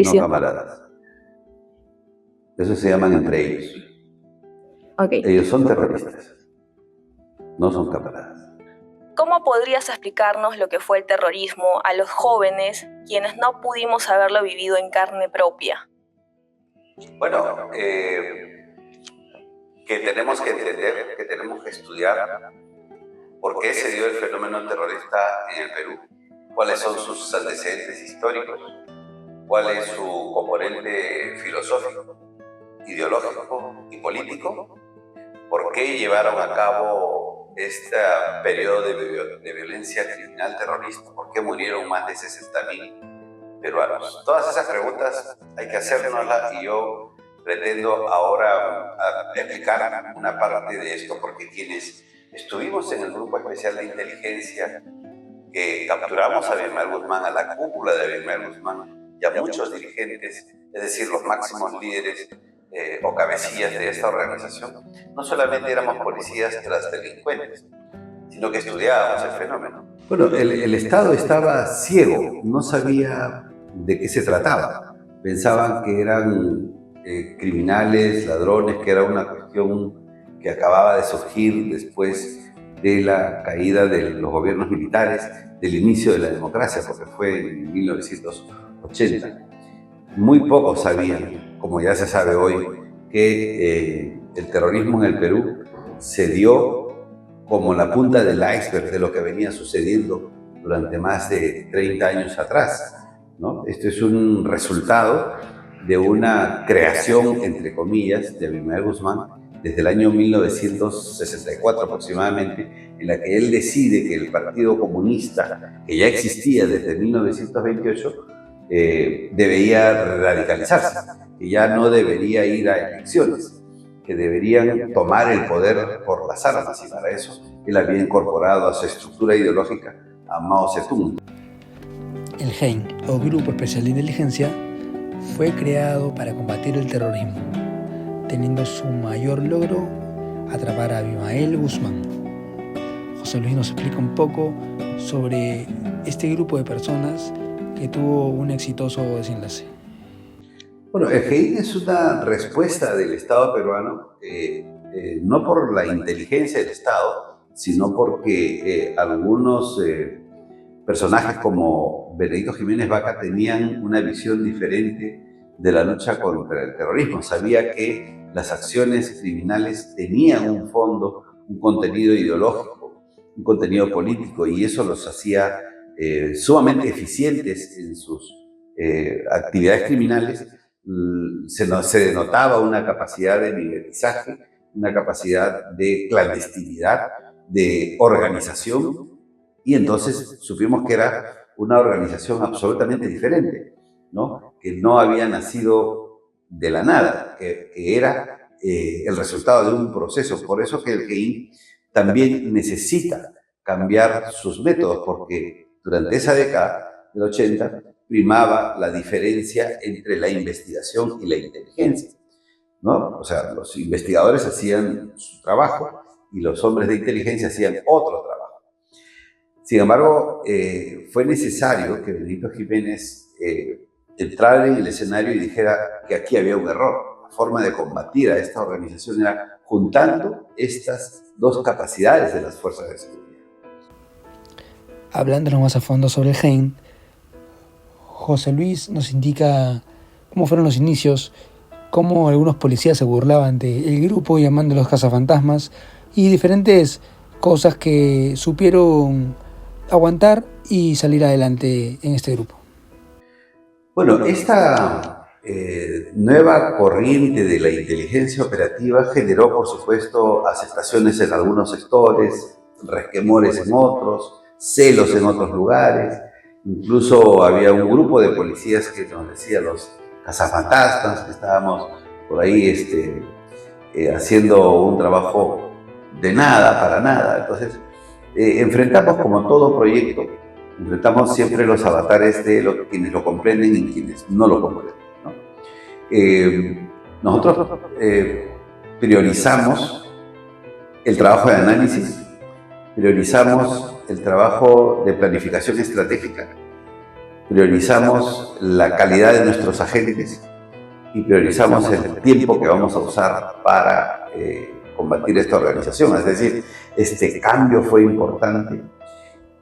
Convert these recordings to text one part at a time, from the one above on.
no camaradas. Eso se llaman entre ellos. Okay. Ellos son terroristas, no son camaradas. ¿Cómo podrías explicarnos lo que fue el terrorismo a los jóvenes, quienes no pudimos haberlo vivido en carne propia? Bueno, que tenemos que entender, que tenemos que estudiar por qué se dio el fenómeno terrorista en el Perú, cuáles son sus antecedentes históricos, cuál es su componente filosófico, ideológico y político, por qué llevaron a cabo este periodo de violencia criminal terrorista, por qué murieron más de 60.000 peruanos. Todas esas preguntas hay que hacérnoslas y yo pretendo ahora explicar una parte de esto, porque quienes estuvimos en el grupo especial de inteligencia que capturamos a Abimael Guzmán, a la cúpula de Abimael Guzmán y a muchos dirigentes, es decir, los máximos líderes o cabecillas de esta organización, no solamente éramos policías tras delincuentes, sino que estudiábamos el fenómeno. Bueno, el Estado estaba ciego, no sabía de qué se trataba. Pensaban que eran criminales, ladrones, que era una cuestión que acababa de surgir después de la caída de los gobiernos militares, del inicio de la democracia, porque fue en 1980. Muy pocos sabían, como ya se sabe hoy, que el terrorismo en el Perú se dio como la punta del iceberg de lo que venía sucediendo durante más de 30 años atrás, ¿no? Esto es un resultado de una creación, entre comillas, de Abimael Guzmán desde el año 1964 aproximadamente, en la que él decide que el Partido Comunista, que ya existía desde 1928, debería radicalizarse, que ya no debería ir a elecciones, que deberían tomar el poder por las armas, y para eso él había incorporado a su estructura ideológica a Mao Zedong. El GEIN, o Grupo Especial de Inteligencia, fue creado para combatir el terrorismo, teniendo su mayor logro atrapar a Abimael Guzmán. José Luis nos explica un poco sobre este grupo de personas que tuvo un exitoso desenlace. Bueno, el GEIN es una respuesta del Estado peruano, no por la inteligencia del Estado, sino porque algunos personajes como Benedicto Jiménez Vaca tenían una visión diferente de la lucha contra el terrorismo. Sabía que las acciones criminales tenían un fondo, un contenido ideológico, un contenido político, y eso los hacía sumamente eficientes en sus actividades criminales. Se denotaba una capacidad de mimetizaje, una capacidad de clandestinidad, de organización, y entonces supimos que era una organización absolutamente diferente, ¿no? Que no había nacido de la nada, que era el resultado de un proceso. Por eso que el GEIN también necesita cambiar sus métodos, porque durante esa década del 80 primaba la diferencia entre la investigación y la inteligencia, ¿no? O sea, los investigadores hacían su trabajo y los hombres de inteligencia hacían otro trabajo. Sin embargo, fue necesario que Benedicto Jiménez entrara en el escenario y dijera que aquí había un error. La forma de combatir a esta organización era juntando estas dos capacidades de las fuerzas de seguridad. Hablándonos más a fondo sobre el GEIN, José Luis nos indica cómo fueron los inicios, cómo algunos policías se burlaban del grupo llamándolos cazafantasmas y diferentes cosas que supieron aguantar y salir adelante en este grupo. Bueno, esta nueva corriente de la inteligencia operativa generó, por supuesto, aceptaciones en algunos sectores, resquemores en otros, celos en otros lugares. Incluso había un grupo de policías que nos decía los cazafantasmas, que estábamos por ahí haciendo un trabajo de nada, para nada. Entonces, enfrentamos, como todo proyecto, enfrentamos siempre los avatares de quienes lo comprenden y quienes no lo comprenden, ¿no? Nosotros priorizamos el trabajo de análisis, priorizamos el trabajo de planificación estratégica, priorizamos la calidad de nuestros agentes y priorizamos el tiempo que vamos a usar para combatir esta organización. Es decir, este cambio fue importante,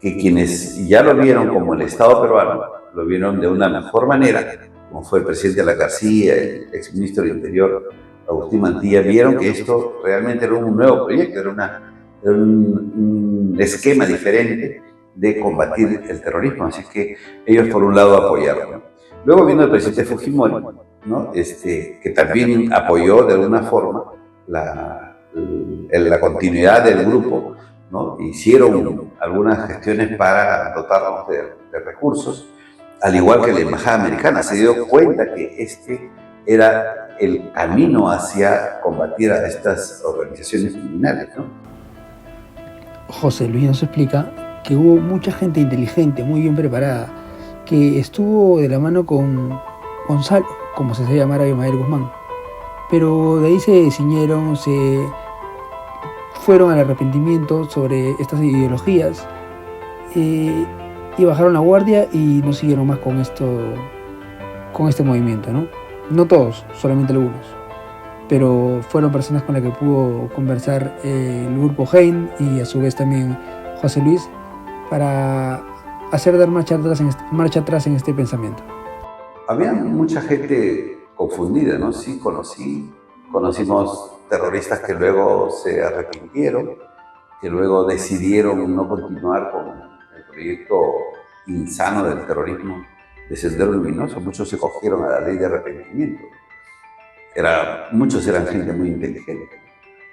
que quienes ya lo vieron como el Estado peruano, lo vieron de una mejor manera, como fue el presidente Alan García, el exministro del Interior, Agustín Mantilla, vieron que esto realmente era un nuevo proyecto, era un esquema diferente de combatir el terrorismo. Así que ellos, por un lado, apoyaron, ¿no? Luego vino el presidente Fujimori, ¿no? Que también apoyó de alguna forma la continuidad del grupo, ¿no? Hicieron algunas gestiones para dotarnos de recursos, al igual que la Embajada Americana. Se dio cuenta que este era el camino hacia combatir a estas organizaciones criminales, ¿no? José Luis nos explica que hubo mucha gente inteligente, muy bien preparada, que estuvo de la mano con Gonzalo, como se hacía llamar a Abimael Guzmán. Pero de ahí se ciñeron, se fueron al arrepentimiento sobre estas ideologías y bajaron la guardia y no siguieron más con este movimiento, ¿no? No todos, solamente algunos. Pero fueron personas con las que pudo conversar el grupo Hein y a su vez también José Luis para hacer dar marcha atrás en este pensamiento. Había mucha gente confundida, ¿no? Sí, conocimos terroristas que luego se arrepintieron, que luego decidieron no continuar con el proyecto insano del terrorismo de Sendero Luminoso. Muchos se cogieron a la ley de arrepentimiento. Muchos eran gente muy inteligente,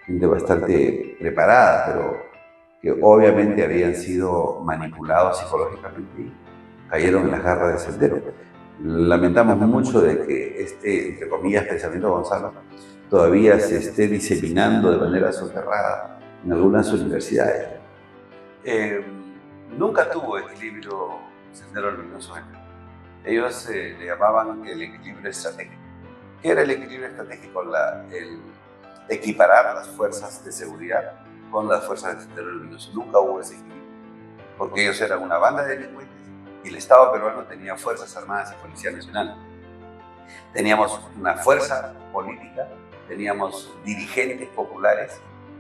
gente bastante preparada, pero que obviamente habían sido manipulados psicológicamente y cayeron en las garras de Sendero. Lamentamos mucho de que entre comillas, pensamiento Gonzalo todavía se esté diseminando de manera soterrada en algunas universidades. Nunca tuvo equilibrio Sendero Luminoso. Ellos le llamaban el equilibrio estratégico. ¿Qué era el equilibrio estratégico? El equiparar las fuerzas de seguridad con las fuerzas de Sendero Luminoso. Nunca hubo ese equilibrio, porque ellos eran una banda de delincuentes y el Estado peruano tenía Fuerzas Armadas y Policía Nacional. Teníamos una fuerza política, teníamos dirigentes populares,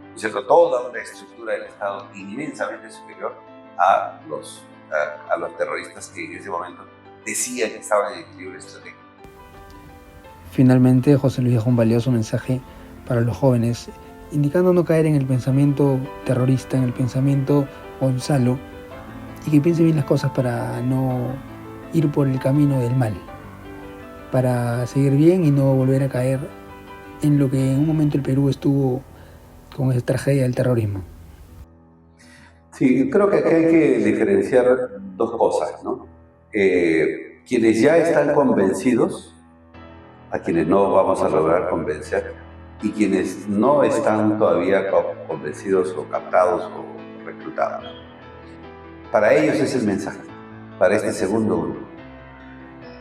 ¿no es cierto? Toda una estructura del Estado inmensamente superior a los terroristas que en ese momento decían que estaban en equilibrio estratégico. Finalmente, José Luis dejó un valioso mensaje para los jóvenes, indicando no caer en el pensamiento terrorista, en el pensamiento Gonzalo, y que piensen bien las cosas para no ir por el camino del mal, para seguir bien y no volver a caer en lo que en un momento el Perú estuvo con esa tragedia del terrorismo. Sí, creo que aquí hay que diferenciar dos cosas, ¿no? Quienes ya están convencidos, a quienes no vamos a lograr convencer, y quienes no están todavía convencidos o captados o reclutados. Para ellos es el mensaje, para este segundo grupo,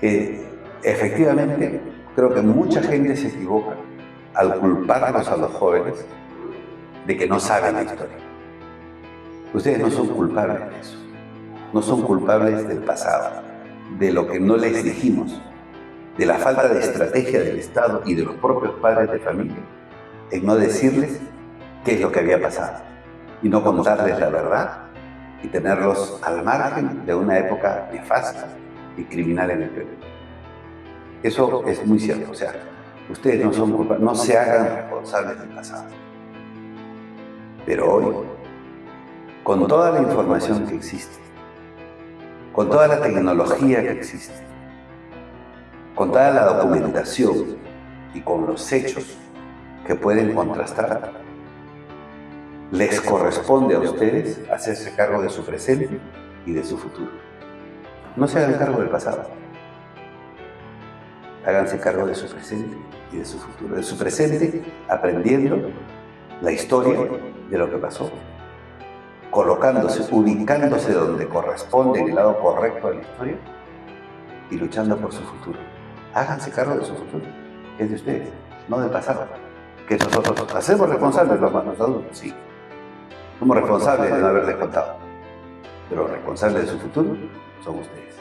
que efectivamente creo que mucha gente se equivoca al culparlos a los jóvenes de que no saben la historia. Ustedes no son culpables de eso, no son culpables del pasado, de lo que no les dijimos, de la falta de estrategia del Estado y de los propios padres de familia en no decirles qué es lo que había pasado y no contarles la verdad y tenerlos al margen de una época nefasta y criminal en el Perú. Eso es muy cierto. O sea, ustedes no son culpables, no se hagan responsables del pasado. Pero hoy, con toda la información que existe, con toda la tecnología que existe, con toda la documentación y con los hechos que pueden contrastar, les corresponde a ustedes hacerse cargo de su presente y de su futuro. No se hagan cargo del pasado. Háganse cargo de su presente y de su futuro. De su presente, aprendiendo la historia de lo que pasó, colocándose, ubicándose donde corresponde, en el lado correcto de la historia, y luchando por su futuro. Háganse cargo de su futuro, que es de ustedes, no del pasado. Que nosotros hacemos responsables los adultos, sí. Somos responsables de no haberles contado, pero responsables de su futuro son ustedes.